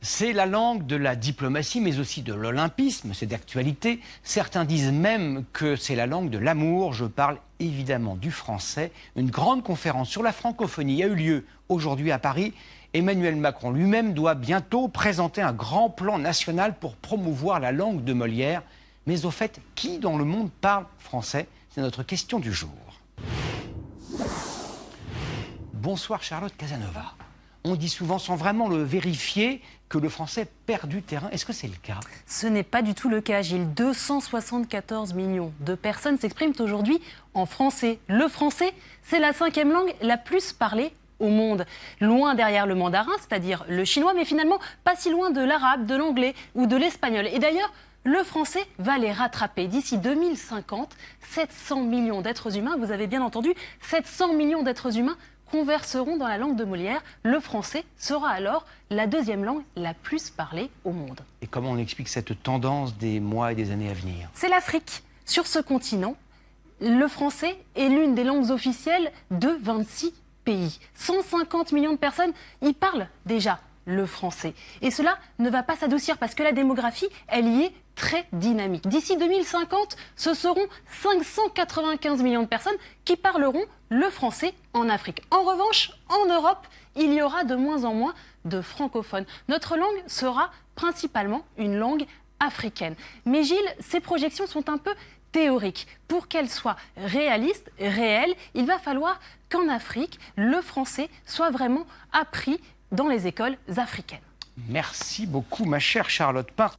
C'est la langue de la diplomatie, mais aussi de l'olympisme, c'est d'actualité. Certains disent même que c'est la langue de l'amour. Je parle évidemment du français. Une grande conférence sur la francophonie a eu lieu aujourd'hui à Paris. Emmanuel Macron lui-même doit bientôt présenter un grand plan national pour promouvoir la langue de Molière. Mais au fait, qui dans le monde parle français? C'est notre question du jour. Bonsoir Charlotte Casanova. On dit souvent, sans vraiment le vérifier, que le français perd du terrain. Est-ce que c'est le cas? Ce n'est pas du tout le cas, Gilles. 274 millions de personnes s'expriment aujourd'hui en français. Le français, c'est la 5e langue la plus parlée au monde. Loin derrière le mandarin, c'est-à-dire le chinois, mais finalement pas si loin de l'arabe, de l'anglais ou de l'espagnol. Et d'ailleurs, le français va les rattraper. D'ici 2050, 700 millions d'êtres humains, vous avez bien entendu, 700 millions d'êtres humains converseront dans la langue de Molière. Le français sera alors la 2e langue la plus parlée au monde. Et comment on explique cette tendance des mois et des années à venir? C'est l'Afrique. Sur ce continent, le français est l'une des langues officielles de 26 pays. 150 millions de personnes y parlent déjà le français. Et cela ne va pas s'adoucir parce que la démographie, elle y est très dynamique. D'ici 2050, ce seront 595 millions de personnes qui parleront le français en Afrique. En revanche, en Europe, il y aura de moins en moins de francophones. Notre langue sera principalement une langue africaine. Mais Gilles, ces projections sont un peu théoriques. Pour qu'elles soient réalistes, réelles, il va falloir qu'en Afrique, le français soit vraiment appris dans les écoles africaines. Merci beaucoup, ma chère Charlotte Part.